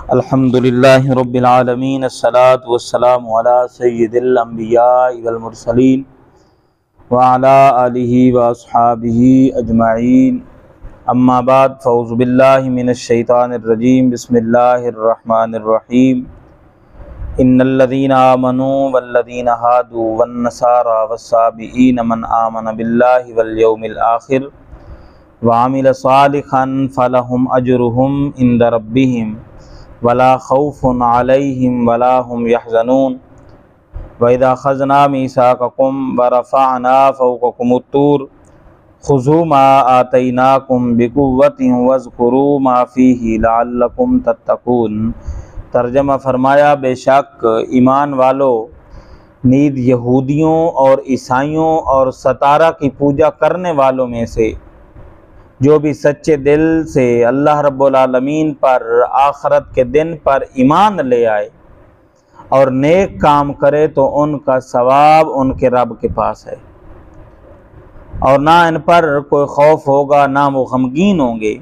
अल्हम्दुलिल्लाहि रब्बिल आलमीन अस्सलातु वस्सलामु अला सय्यिदिल अंबिया वल मुरसलीन व अला आलिहि व अस्हाबिहि अजमाइन। अम्मा बाद फ़ऊज़ु बिल्लाहि मिनश शैतानिर रजीम। बिस्मिल्लाहिर रहमानिर रहीम। इन्नल्लज़ीना आमनू वल्लज़ीना हादू वन्नसारा वस्साबिईन मन आमन बिल्लाहि वल यौमिल आखिर व अमिल सालिहन फलहुम अजरुहुम इंद रब्बिहिम वला खौफुन अलैहिम वला हुम यहज़नून। व इज़ा अख़ज़ना मीसाक़कुम व रफ़अना फ़ौक़कुमुत-तूर खुज़ू मा आतैनाकुम बिक़ुव्वतिन वज़्कुरू मा फ़ीहि लअल्लकुम तत्तक़ून। तर्जमा फरमाया, बेशक ईमान वालों, नीद यहूदियों और ईसाइयों और सतारा की पूजा करने वालों में से जो भी सच्चे दिल से अल्लाह रब्बुल आलमीन पर, आखरत के दिन पर ईमान ले आए और नेक काम करे तो उनका सवाब उनके रब के पास है और ना इन पर कोई खौफ होगा ना वो गमगीन होंगे।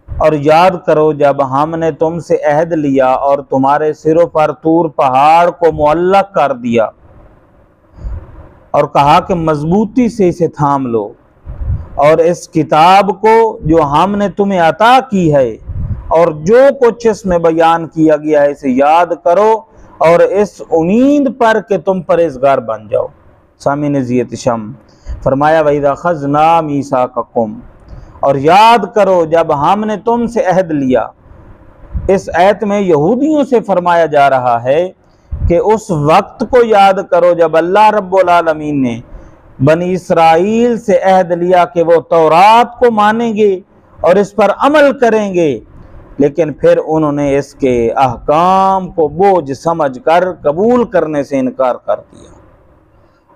और याद करो जब हमने तुमसे अहद लिया और तुम्हारे सिरों पर तूर पहाड़ को मुअल्लक कर दिया और कहा कि मजबूती से इसे थाम लो और इस किताब को जो हमने तुम्हें अता की है और जो कुछ इसमें बयान किया गया है इसे याद करो और इस उम्मीद पर कि तुम परहेज़गार बन जाओ। सामीन ज़ियत शम फरमाया, वइज़ा अख़ज़ना मीसाक़कुम, और याद करो जब हमने तुमसे अहद लिया। इस आयत में यहूदियों से फरमाया जा रहा है कि उस वक्त को याद करो जब अल्लाह रब्बुल आलमीन ने बनी इसराइल से अहद लिया कि वो तौरात को मानेंगे और इस पर अमल करेंगे, लेकिन फिर उन्होंने इसके अहकाम को बोझ समझकर कबूल करने से इनकार कर दिया।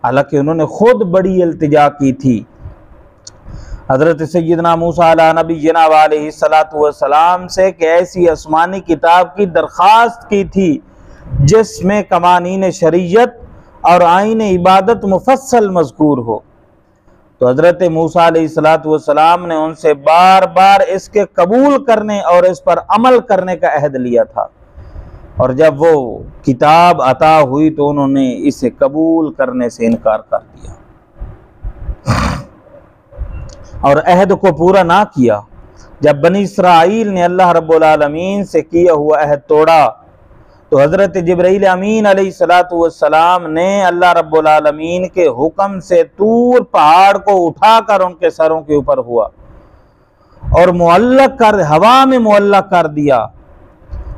हालांकि उन्होंने खुद बड़ी इल्तिजा की थी। हज़रत सय्यदना मूसा अला नबीना व अलैहिस्सलातु वस्सलाम से कि ऐसी आसमानी किताब की दरख्वास्त की थी जिसमें कवानीन शरीयत और आईन इबादत मुफस्सल मज़कूर हो। तो हज़रत मूसा अलैहिस्सलातु वस्सलाम ने उनसे बार बार इसके कबूल करने और इस पर अमल करने का अहद लिया था और जब वो किताब अता हुई तो उन्होंने इसे कबूल करने से इनकार कर दिया और अहद को पूरा ना किया। जब बनी इसराइल ने अल्लाह रब्बुल आलमीन से किया हुआ अहद तोड़ा तो हज़रत जिब्रील अमीन अलैहिस्सलातु वस्सलाम ने अल्लाह रब्बुल आलमीन के हुक्म से तूर पहाड़ को उठाकर उनके सरों के ऊपर हुआ और मुअल्लक कर, हवा में मुअल्लक कर दिया।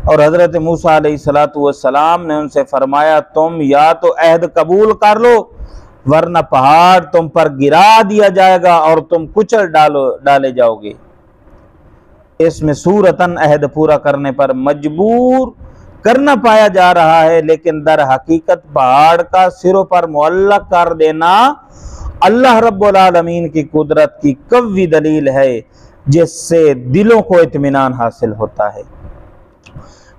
और हज़रत मूसा अलैहिस्सलातु वस्सलाम ने उनसे फरमाया, तुम या तो अहद कबूल कर लो वरना पहाड़ तुम पर गिरा दिया जाएगा और तुम कुचल डाले जाओगे। इसमें सूरतन अहद पूरा करने पर मजबूर करना पाया जा रहा है, लेकिन दर हकीकत पहाड़ का सिरों पर मुअल्लक कर देना अल्लाह रब्बुल आलमीन की कुदरत की कवी दलील है जिससे दिलों को इत्मीनान हासिल होता है।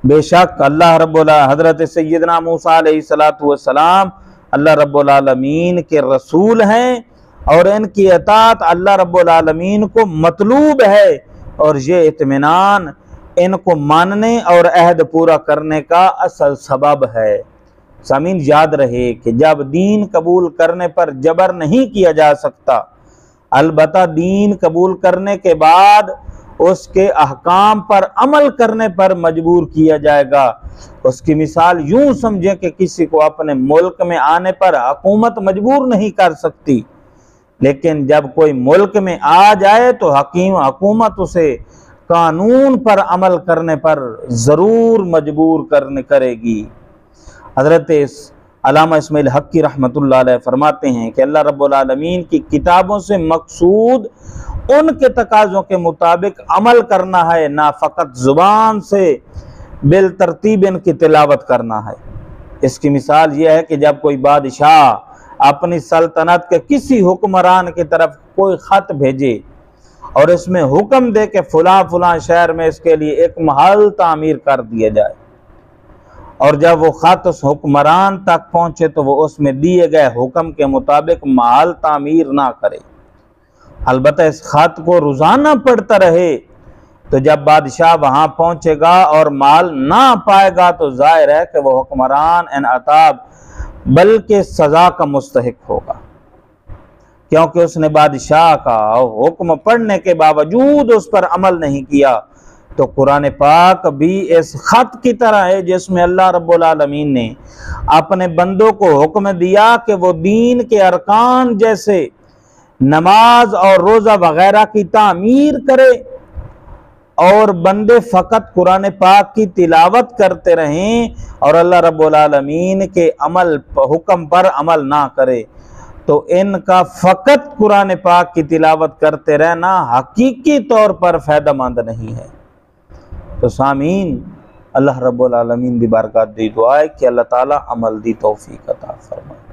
बेशक अल्लाह रब्बुल हज़रत सय्यदना मूसा अलैहिस्सलातु वस्सलाम अल्लाह रब्बुल आलमीन के रसूल हैं और इनकी अतात अल्लाह रब्बुल आलमीन को मतलूब है और ये इत्मीनान इनको मानने और अहद पूरा करने का असल सबब है। सामीन याद रहे कि जब दीन कबूल करने पर जबर नहीं किया जा सकता, अलबत्ता दीन कबूल करने के बाद उसके अहकाम पर अमल करने पर मजबूर किया जाएगा। उसकी मिसाल यूं समझें कि किसी को अपने मुल्क में आने पर हुकूमत मजबूर नहीं कर सकती, लेकिन जब कोई मुल्क में आ जाए तो हुकूमत उसे कानून पर अमल करने पर ज़रूर मजबूर करेगी। हज़रत अल्लामा इस्माइल हक़ी रहमतुल्लाह अलैह फरमाते हैं कि अल्लाह रब्बुल आलमीन की किताबों से मकसूद उनके तकाज़ों के मुताबिक अमल करना है, ना फ़कत ज़ुबान से बिल तरतीब इनकी तिलावत करना है। इसकी मिसाल यह है कि जब कोई बादशाह अपनी सल्तनत के किसी हुक्मरान की तरफ कोई ख़त भेजे और इसमें हुक्म दे कि फुला फुला शहर में इसके लिए एक महल तामीर कर दिया जाए, और जब वो ख़त उस हुक्मरान तक पहुँचे तो वो उसमें दिए गए हुक्म के मुताबिक महल तामीर ना करे, अलबत्ता इस ख़त को रोज़ाना पढ़ता रहे तो जब बादशाह वहां पहुंचेगा और माल ना पाएगा तो जाहिर है कि वह हुक्मरान इन अताब बल्कि सजा का मुस्तहिक होगा, क्योंकि उसने बादशाह का हुक्म पढ़ने के बावजूद उस पर अमल नहीं किया। तो कुरान पाक भी इस खत की तरह है जिसमें अल्लाह रब्बुल आलमीन ने अपने बंदों को हुक्म दिया कि वो दीन के अरकान जैसे नमाज और रोज़ा वगैरह की तामीर करे और बंदे फ़कत कुरान पाक की तिलावत करते रहें और अल्लाह रब्बुल आलमीन के हुक्म पर अमल ना करे। तो इनका फ़कत कुरान पाक की तिलावत करते रहना हकीकी तौर पर फ़ायदेमंद नहीं है। तो सामीन, अल्लाह रब्बुल आलमीन दी बारगाह दी दुआ है कि अल्लाह ताला अमल दी तौफीक अता फरमाए।